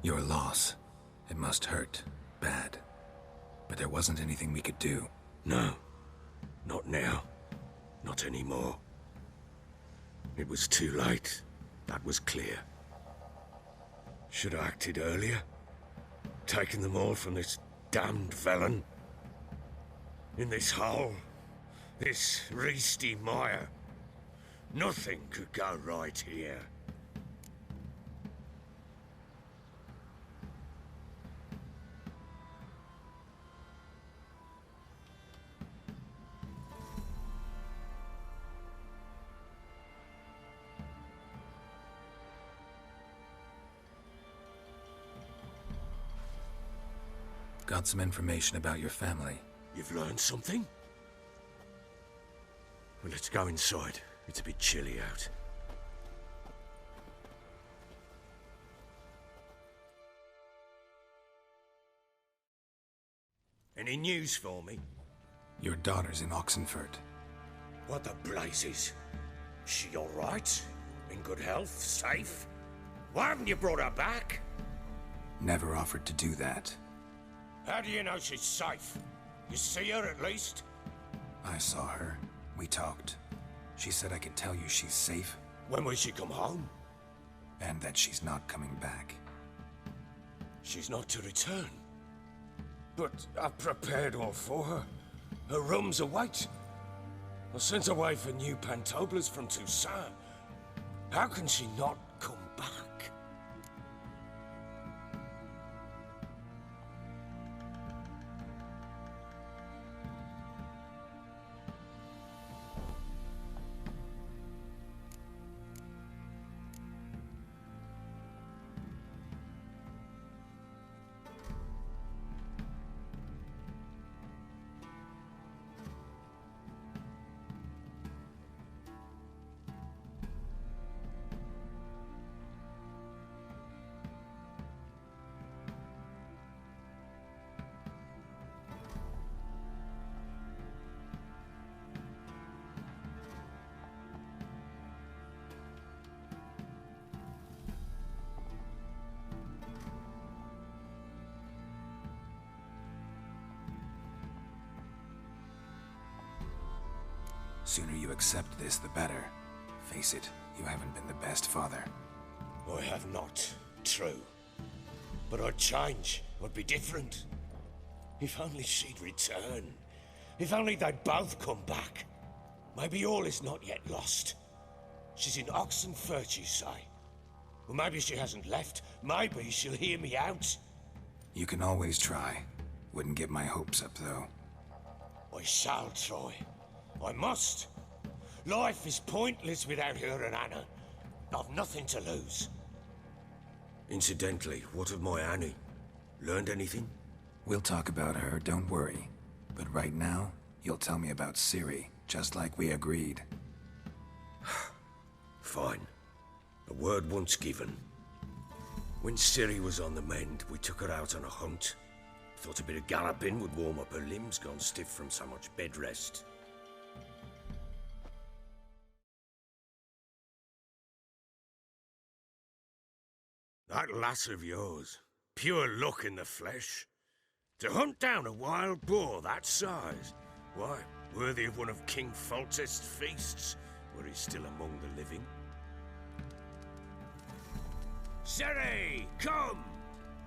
Your loss. It must hurt. Bad. But there wasn't anything we could do. No. Not now. Not anymore. It was too late. That was clear. Should have acted earlier. Taken them all from this damned Velen. In this hole. This Reesty mire. Nothing could go right here. Got some information about your family. You've learned something? Well, let's go inside. It's a bit chilly out. Any news for me? Your daughter's in Oxenfurt. What the blazes? She all right? In good health? Safe? Why haven't you brought her back? Never offered to do that. How do you know she's safe? You see her at least? I saw her. We talked. She said I could tell you she's safe. When will she come home? And that she's not coming back. She's not to return. But I've prepared all for her. Her room's await. I sent away for new Pantoblas from Toussaint. How can she not come back? Sooner you accept this, the better. Face it, you haven't been the best father. I have not. True. But I'd change. I'd be different. If only she'd return. If only they'd both come back. Maybe all is not yet lost. She's in Oxenfurt, you say? Well, maybe she hasn't left. Maybe she'll hear me out. You can always try. Wouldn't get my hopes up, though. I shall try. I must. Life is pointless without her and Anna. I've nothing to lose. Incidentally, what of my Annie? Learned anything? We'll talk about her, don't worry. But right now, you'll tell me about Ciri, just like we agreed. Fine. A word once given. When Ciri was on the mend, we took her out on a hunt. Thought a bit of galloping would warm up her limbs, gone stiff from so much bed rest. That lass of yours, pure luck in the flesh. To hunt down a wild boar that size, why, worthy of one of King Foltest's feasts, were he still among the living. Ciri, come!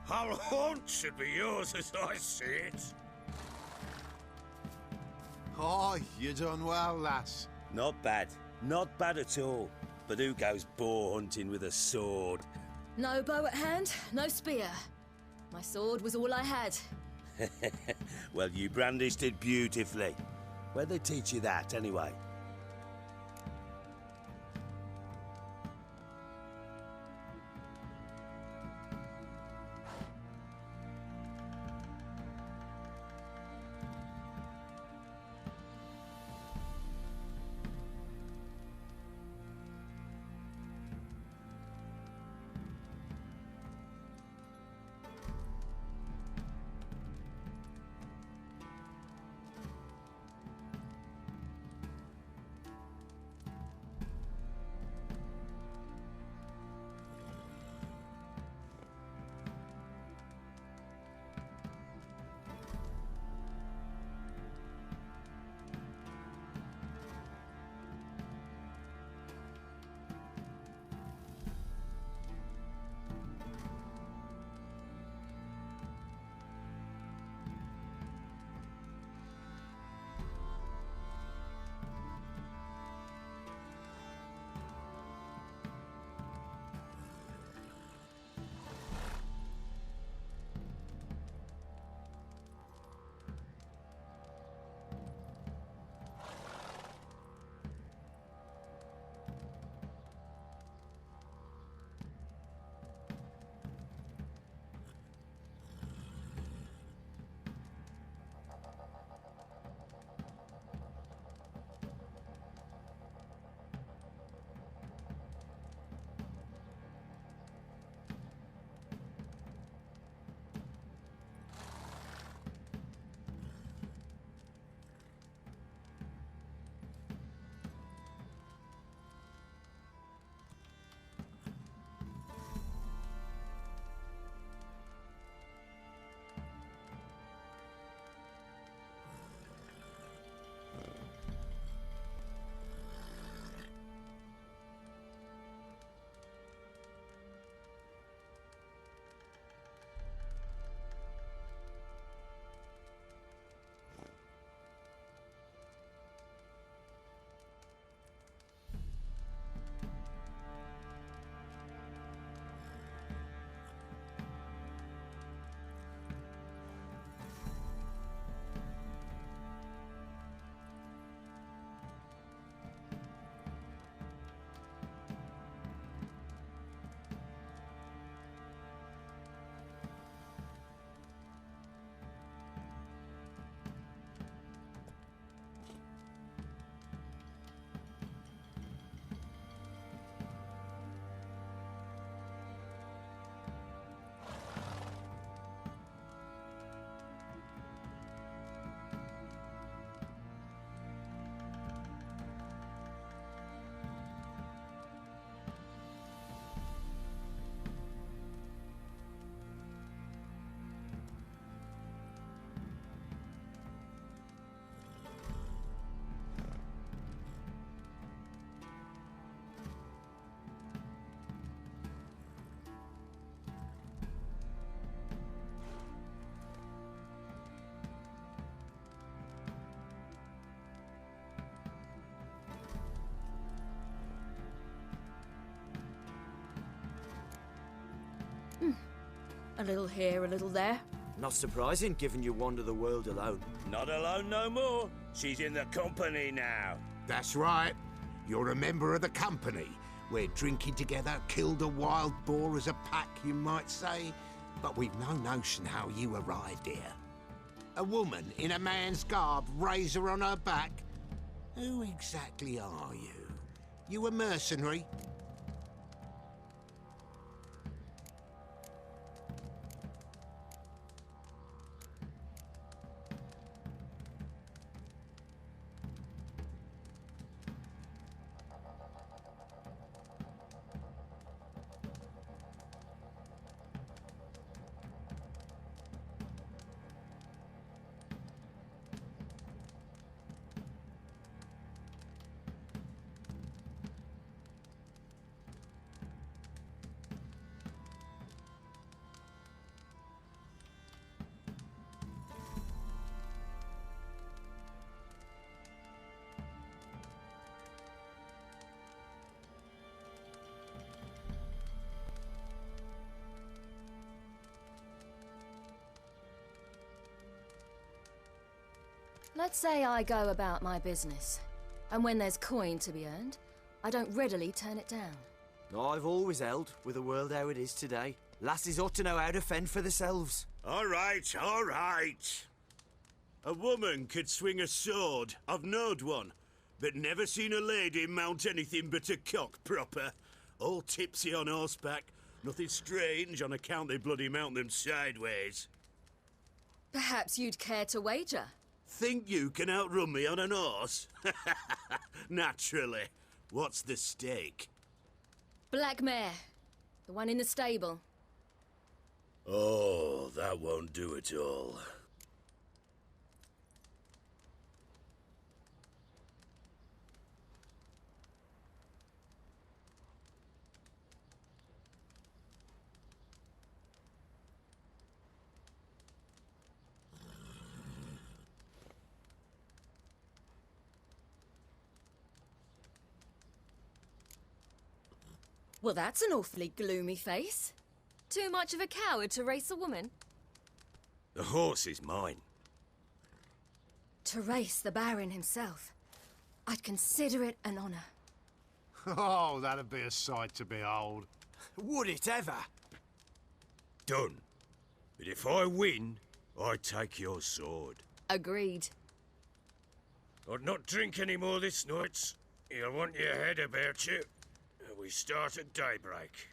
Our haunt should be yours as I see it. Oh, you done well, lass. Not bad. Not bad at all. But who goes boar hunting with a sword? No bow at hand, no spear. My sword was all I had. Well, you brandished it beautifully. Where'd they teach you that, anyway? A little here, a little there. Not surprising, given you wander the world alone. Not alone no more. She's in the company now. That's right. You're a member of the company. We're drinking together, killed a wild boar as a pack, you might say. But we've no notion how you arrived here. A woman in a man's garb, razor on her back. Who exactly are you? You a mercenary? Let's say I go about my business, and when there's coin to be earned, I don't readily turn it down. I've always held, with the world how it is today, lasses ought to know how to fend for themselves. All right, all right. A woman could swing a sword. I've knowed one, but never seen a lady mount anything but a cock proper. All tipsy on horseback. Nothing strange on account they bloody mount them sideways. Perhaps you'd care to wager? Think you can outrun me on an horse? Naturally. What's the stake? Black mare. The one in the stable. Oh, that won't do it all. Well, that's an awfully gloomy face. Too much of a coward to race a woman? The horse is mine. To race the Baron himself. I'd consider it an honor. Oh, that'd be a sight to behold. Would it ever? Done. But if I win, I take your sword. Agreed. I'd not drink any more this night. You'll want your head about you. We start at daybreak.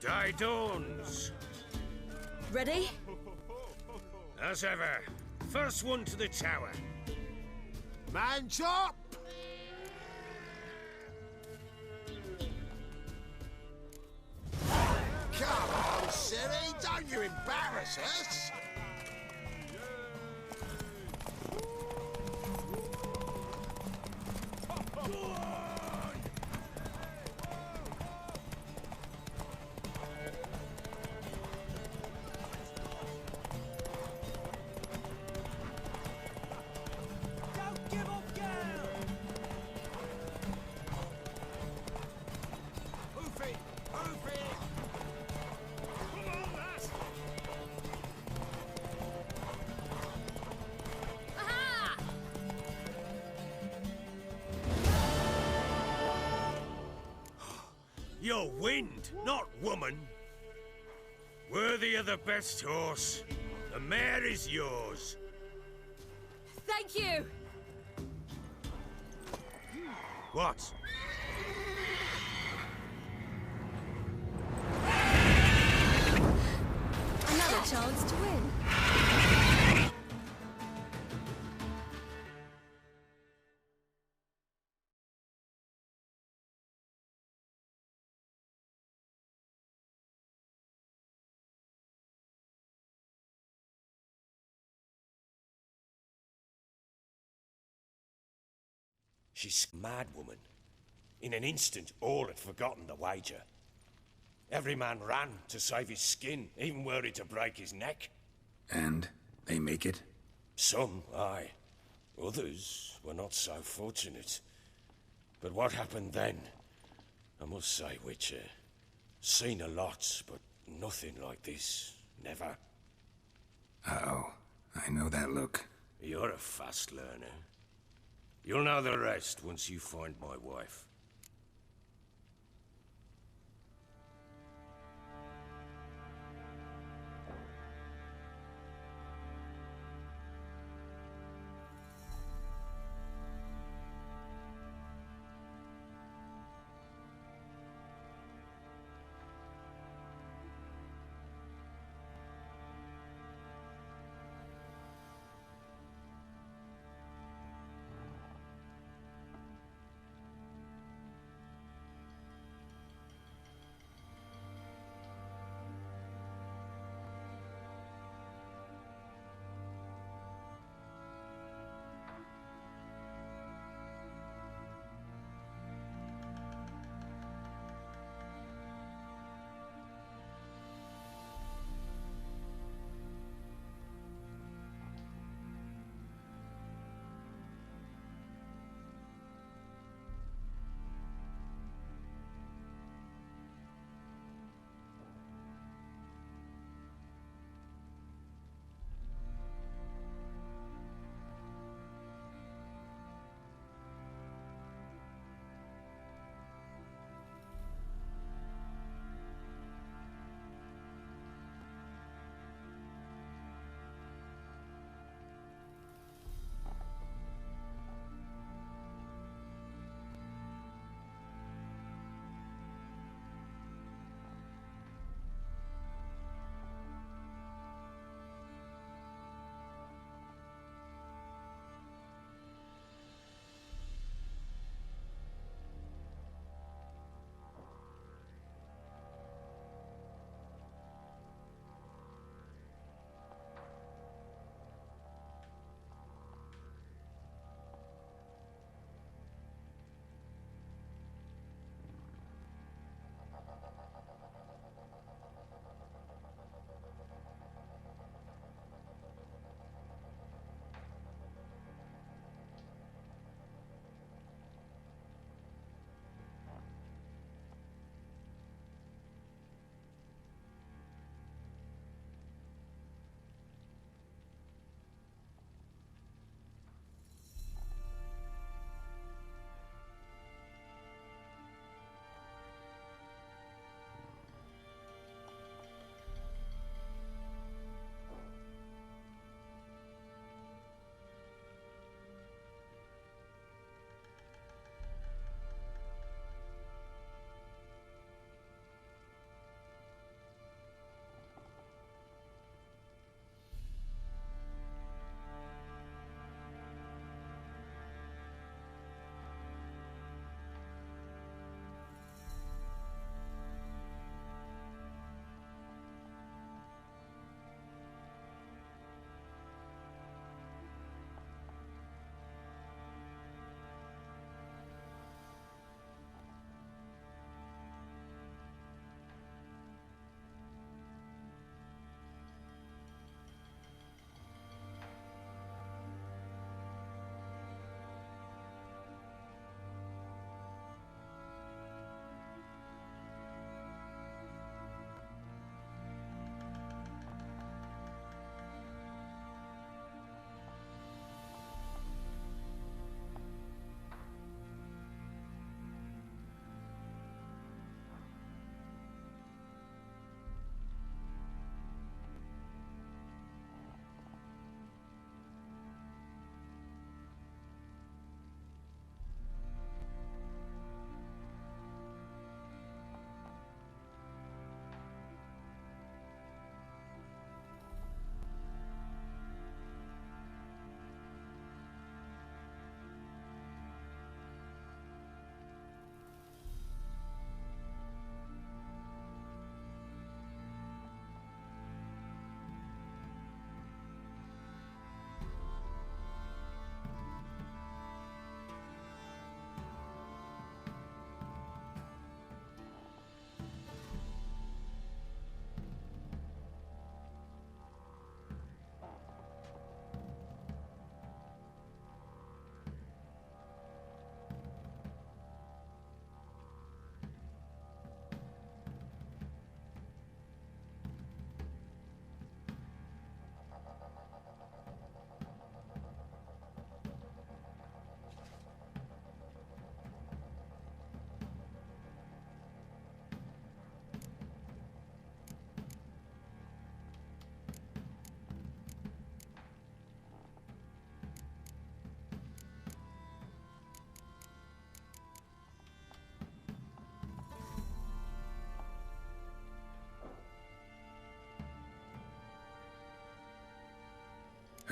The day dawns. Ready? As ever, first one to the tower. Man chop! Come on, silly, don't you embarrass us! You're wind, not woman. Worthy of the best horse. The mare is yours. Thank you! What? Another chance to win. She's a mad woman. In an instant, all had forgotten the wager. Every man ran to save his skin, even were it to break his neck. And they make it? Some, aye. Others were not so fortunate. But what happened then? I must say, Witcher, seen a lot, but nothing like this. Never. Uh-oh. I know that look. You're a fast learner. You'll know the rest once you find my wife.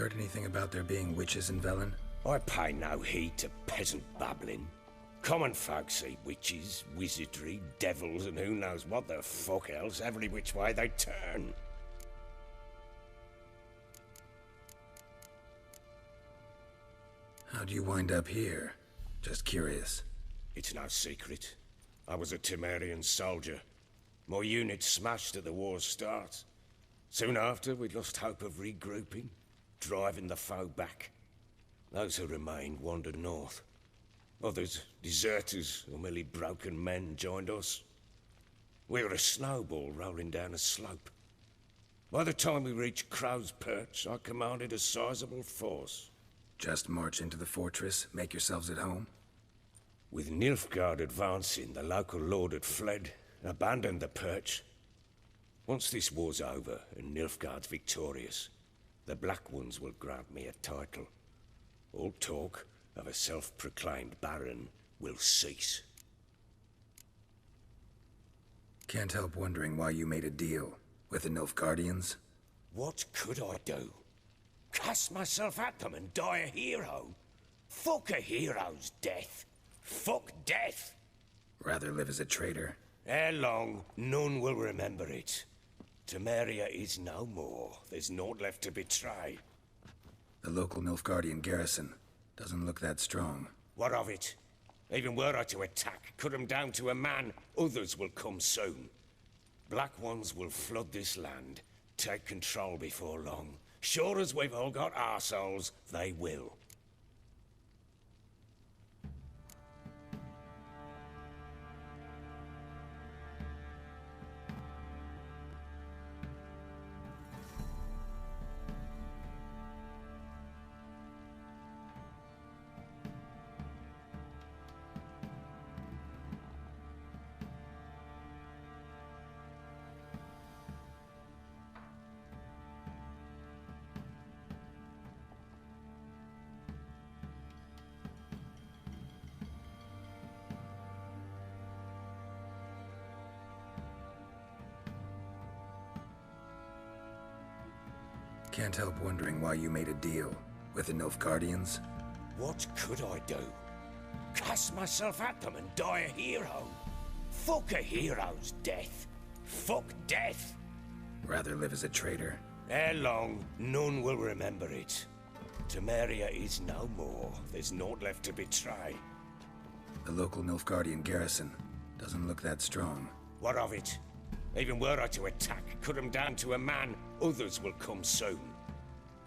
heard anything about there being witches in Velen? I pay no heed to peasant babbling. Common folk see witches, wizardry, devils, and who knows what the fuck else every which way they turn. How'd you wind up here? Just curious. It's no secret. I was a Temerian soldier. My unit smashed at the war's start. Soon after, we lost hope of regrouping, driving the foe back. Those who remained wandered north. Others, deserters or merely broken men, joined us. We were a snowball rolling down a slope. By the time we reached Crow's Perch, I commanded a sizable force. Just march into the fortress, make yourselves at home? With Nilfgaard advancing, the local lord had fled, abandoned the Perch. Once this war's over and Nilfgaard's victorious, the Black Ones will grant me a title. All talk of a self-proclaimed baron will cease. Can't help wondering why you made a deal with the Nilfgaardians. What could I do? Cast myself at them and die a hero? Fuck a hero's death. Fuck death. Rather live as a traitor. Ere long, none will remember it. Temeria is no more. There's naught left to betray. The local Nilfgaardian garrison doesn't look that strong. What of it? Even were I to attack, cut them down to a man, others will come soon. Black Ones will flood this land, take control before long. Sure as we've all got arseholes, they will. Can't help wondering why you made a deal with the Nilfgaardians. What could I do? Cast myself at them and die a hero? Fuck a hero's death. Fuck death. Rather live as a traitor. Ere long, none will remember it. Temeria is no more. There's naught left to betray. The local Nilfgaardian garrison doesn't look that strong. What of it? Even were I to attack, cut them down to a man, others will come soon.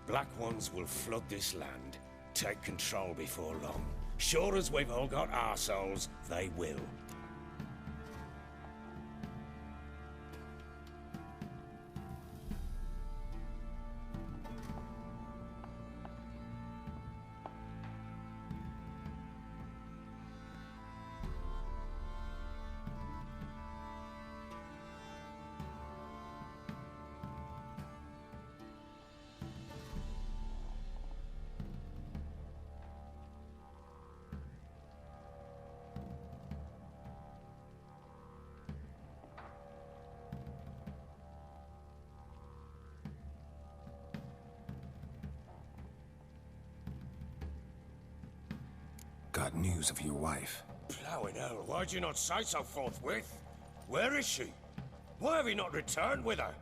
Black Ones will flood this land, take control before long. Sure as we've all got arseholes, they will. Got news of your wife. Plowing hell, why'd you not say so forthwith? Where is she? Why have you not returned with her?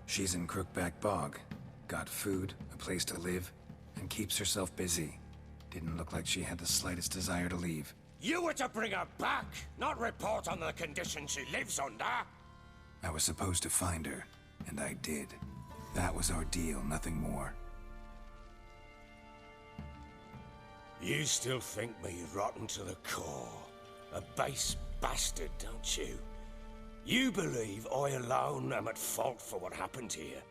She's in Crookback Bog. Got food, a place to live, and keeps herself busy. Didn't look like she had the slightest desire to leave. You were to bring her back, not report on the conditions she lives under. I was supposed to find her, and I did. That was our deal, nothing more. You still think me rotten to the core. A base bastard, don't you? You believe I alone am at fault for what happened here.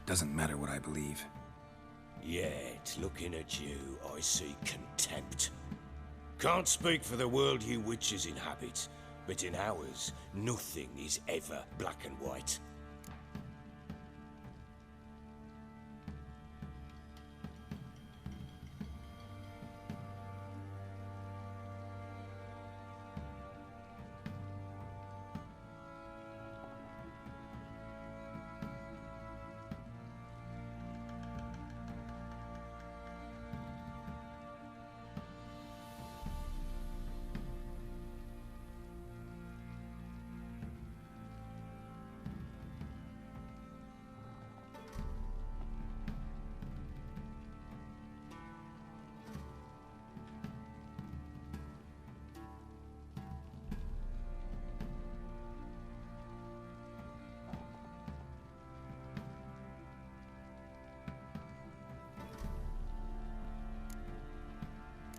Doesn't matter what I believe. Yet, looking at you, I see contempt. Can't speak for the world you witches inhabit, but in ours, nothing is ever black and white.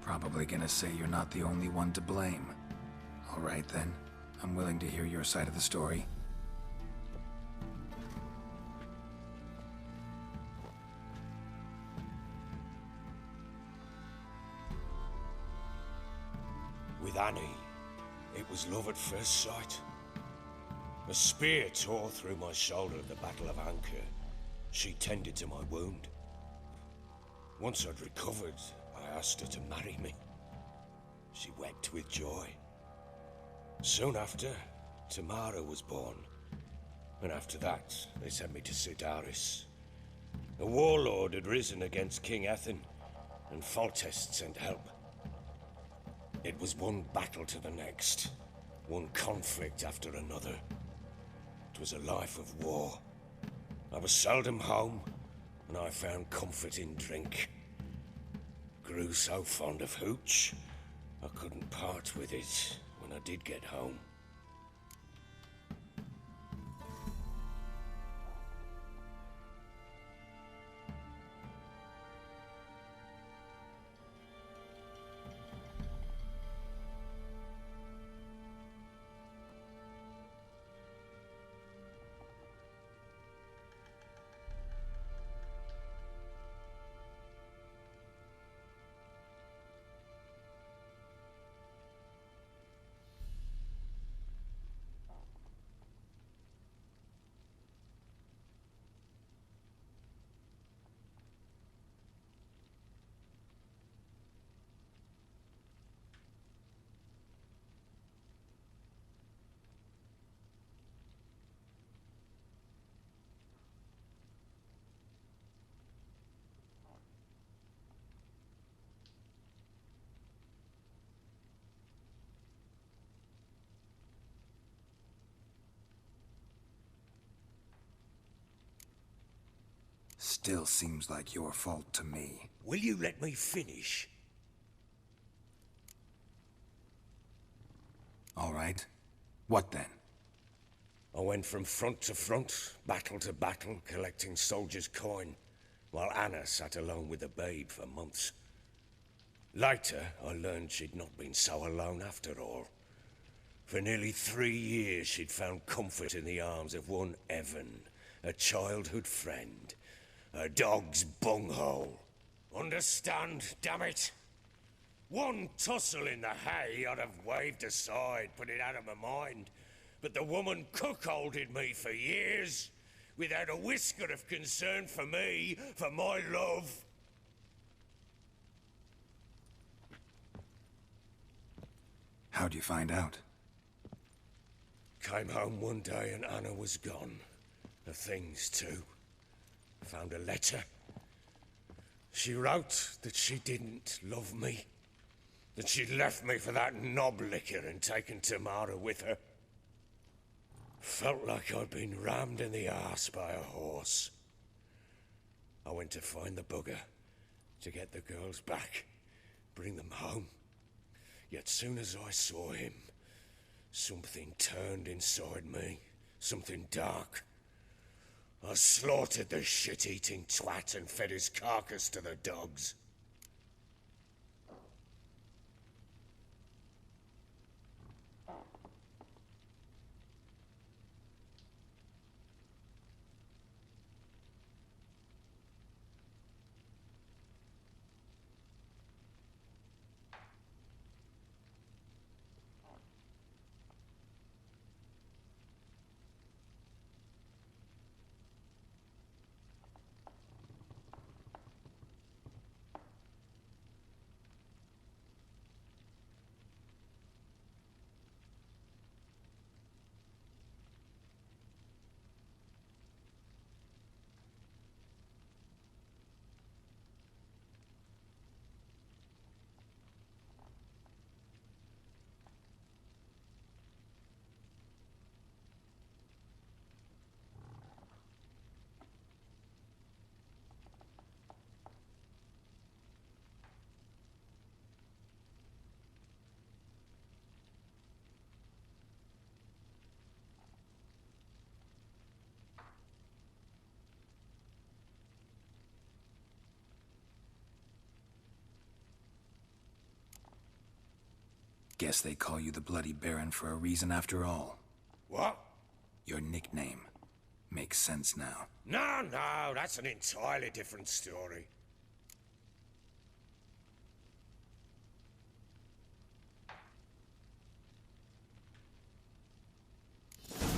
Probably gonna say you're not the only one to blame. All right then, I'm willing to hear your side of the story. With Annie, it was love at first sight. A spear tore through my shoulder at the Battle of Anchor. She tended to my wound. Once I'd recovered, I asked her to marry me. She wept with joy. Soon after, Tamara was born. And after that, they sent me to Sidaris. A warlord had risen against King Ethan, and Foltest sent help. It was one battle to the next, one conflict after another. It was a life of war. I was seldom home, and I found comfort in drink. Grew so fond of hooch, I couldn't part with it when I did get home. Still seems like your fault to me. Will you let me finish? All right. What then? I went from front to front, battle to battle, collecting soldiers' coin, while Anna sat alone with the babe for months. Later, I learned she'd not been so alone after all. For nearly 3 years, she'd found comfort in the arms of one Evan, a childhood friend. A dog's bunghole. Understand, damn it? One tussle in the hay I'd have waved aside, put it out of my mind. But the woman cuckolded me for years, without a whisker of concern for me, for my love. How'd you find out? Came home one day and Anna was gone. The things too. Found a letter. She wrote that she didn't love me. That she'd left me for that knob licker and taken Tamara with her. Felt like I'd been rammed in the arse by a horse. I went to find the bugger, to get the girls back, bring them home. Yet soon as I saw him, something turned inside me, something dark. I slaughtered the shit-eating twat and fed his carcass to the dogs. Guess they call you the Bloody Baron for a reason after all. What? Your nickname. Makes sense now. No, that's an entirely different story.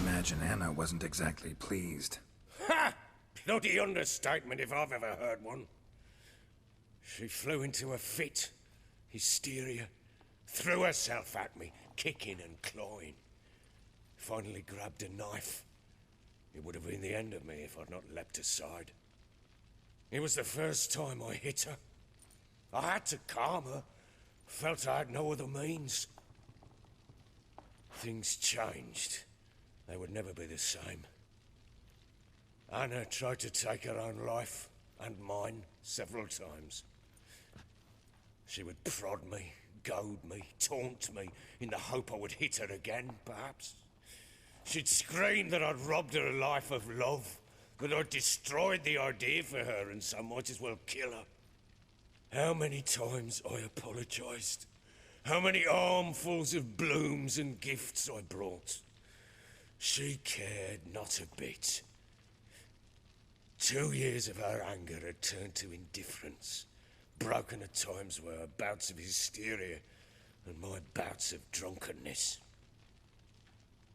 Imagine Anna wasn't exactly pleased. Ha! Bloody understatement if I've ever heard one. She flew into a fit, hysteria, threw herself at me, kicking and clawing. Finally grabbed a knife. It would have been the end of me if I'd not leapt aside. It was the first time I hit her. I had to calm her. Felt I had no other means. Things changed. They would never be the same. Anna tried to take her own life, and mine, several times. She would prod me, goad me, taunt me, in the hope I would hit her again, perhaps. She'd scream that I'd robbed her life of love, that I'd destroyed the idea for her, and so might as well kill her. How many times I apologized. How many armfuls of blooms and gifts I brought. She cared not a bit. 2 years of her anger had turned to indifference, broken at times by her bouts of hysteria and my bouts of drunkenness.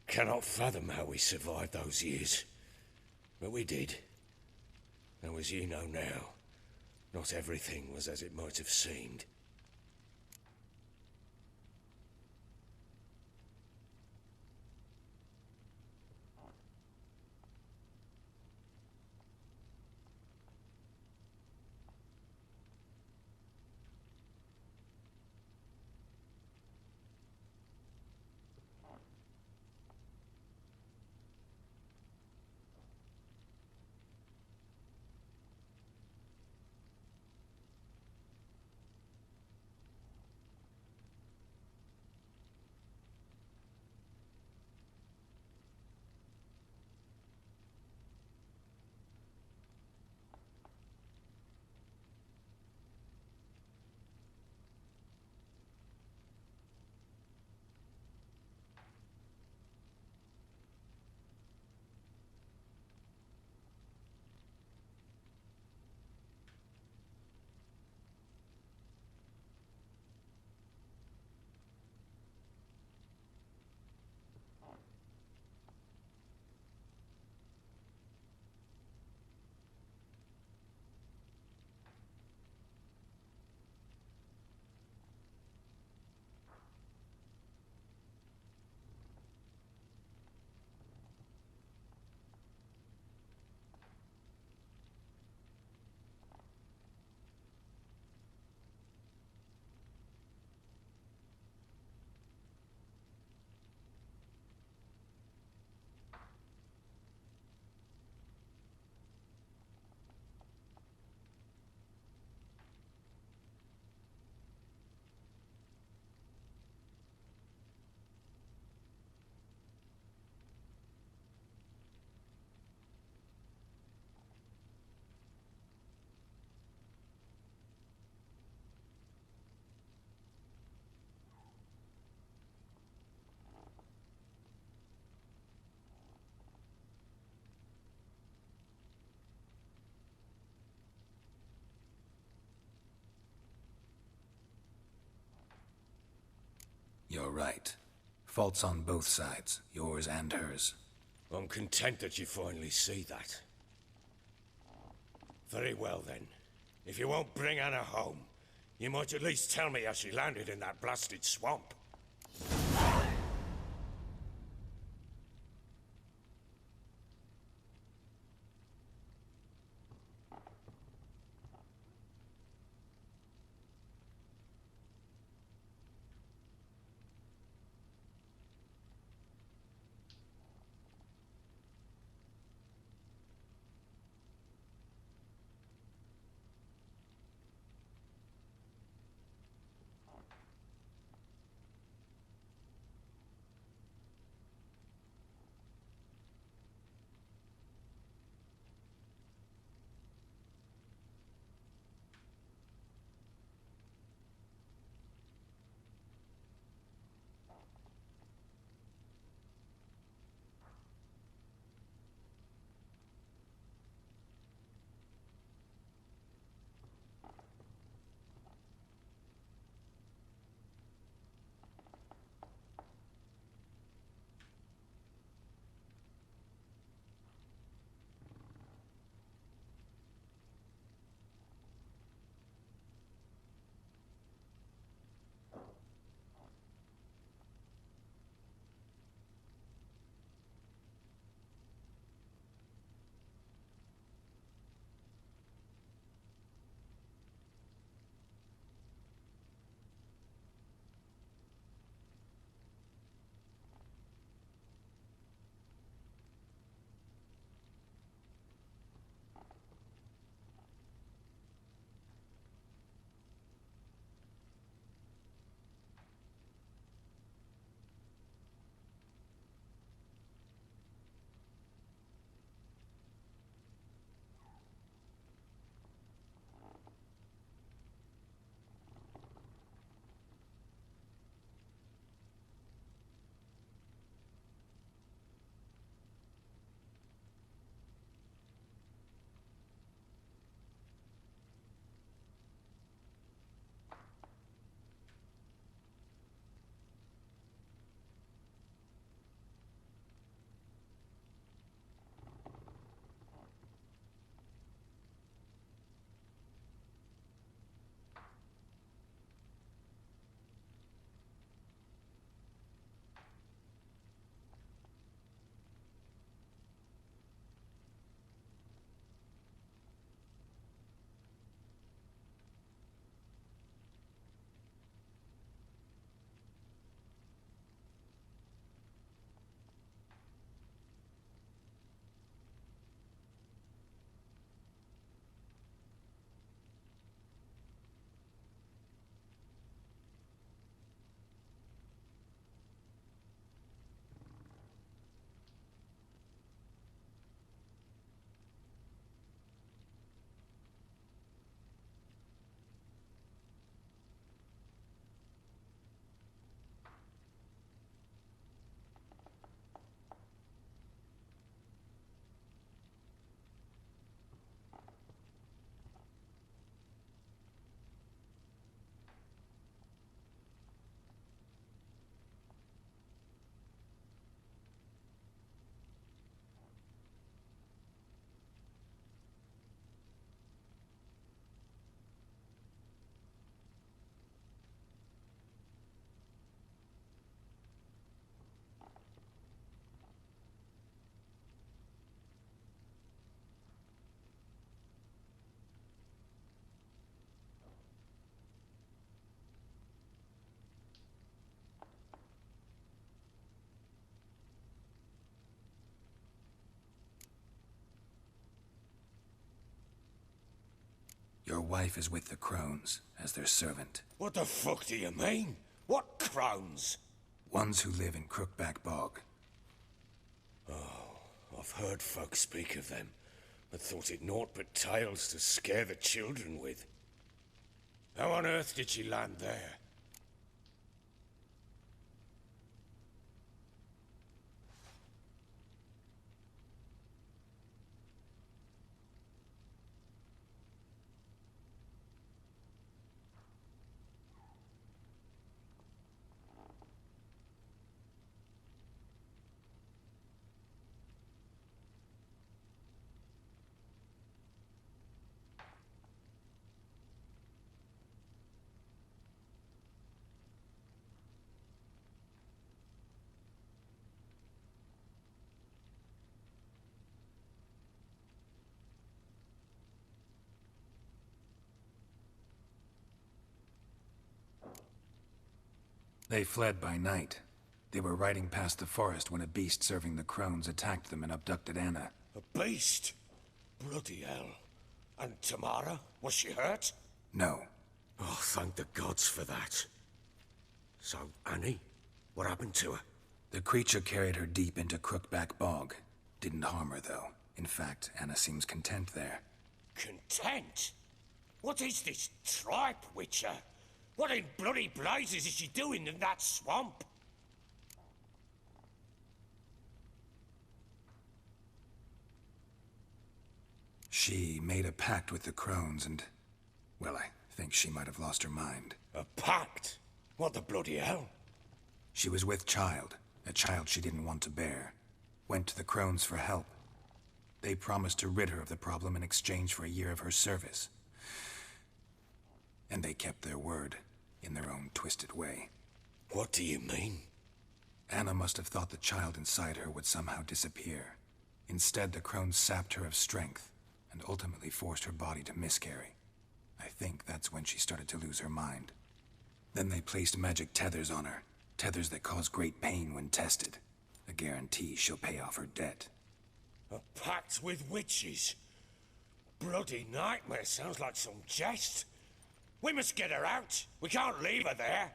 Cannot fathom how we survived those years, but we did. Though as you know now, not everything was as it might have seemed. You're right. Faults on both sides, yours and hers. I'm content that you finally see that. Very well then. If you won't bring Anna home, you might at least tell me how she landed in that blasted swamp. Your wife is with the Crones, as their servant. What the fuck do you mean? What crones? Ones who live in Crookback Bog. I've heard folk speak of them, but thought it naught but tales to scare the children with. How on earth did she land there? They fled by night. They were riding past the forest when a beast serving the Crones attacked them and abducted Anna. A beast? Bloody hell. And Tamara? Was she hurt? No. Oh, thank the gods for that. So, Annie? What happened to her? The creature carried her deep into Crookback Bog. Didn't harm her, though. In fact, Anna seems content there. Content? What is this tripe, Witcher? What in bloody blazes is she doing in that swamp? She made a pact with the Crones and... well, I think she might have lost her mind. A pact? What the bloody hell? She was with child, a child she didn't want to bear. Went to the Crones for help. They promised to rid her of the problem in exchange for a year of her service. And they kept their word, in their own twisted way. What do you mean? Anna must have thought the child inside her would somehow disappear. Instead, the Crones sapped her of strength, and ultimately forced her body to miscarry. I think that's when she started to lose her mind. Then they placed magic tethers on her, tethers that cause great pain when tested. A guarantee she'll pay off her debt. A pact with witches? Bloody nightmare, sounds like some jest. We must get her out. We can't leave her there.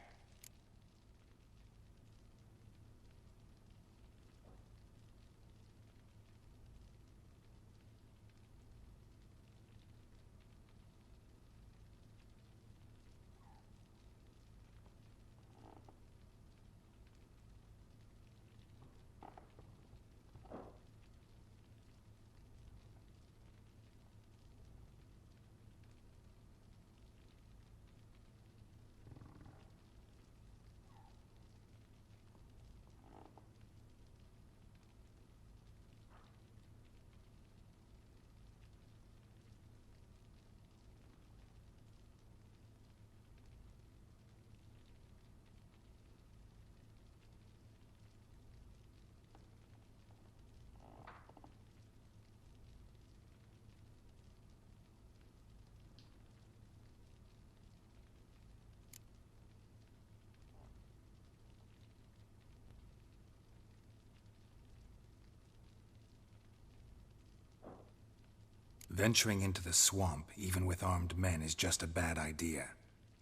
Venturing into the swamp, even with armed men, is just a bad idea.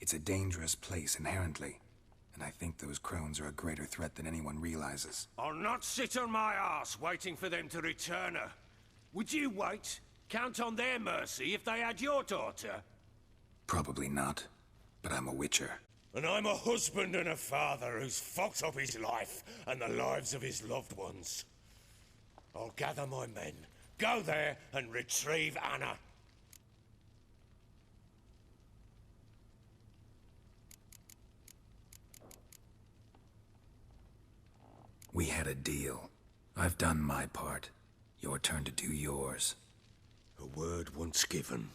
It's a dangerous place inherently, and I think those Crones are a greater threat than anyone realizes. I'll not sit on my arse waiting for them to return her. Would you wait? Count on their mercy if they had your daughter? Probably not, but I'm a witcher. And I'm a husband and a father who's fucked up his life and the lives of his loved ones. I'll gather my men, go there and retrieve Anna. We had a deal. I've done my part. Your turn to do yours. A word once given.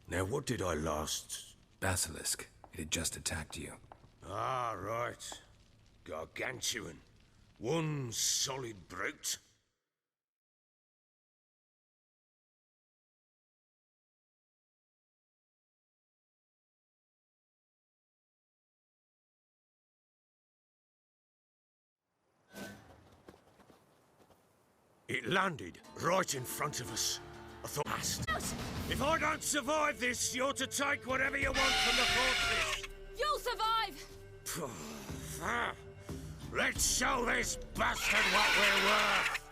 Now what did I last... Basilisk. It had just attacked you. Ah, right. Gargantuan. One solid brute. It landed right in front of us. I thought last. If I don't survive this, you're to take whatever you want from the fortress. You'll survive! Let's show this bastard what we're worth.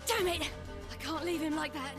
Damn it! I can't leave him like that.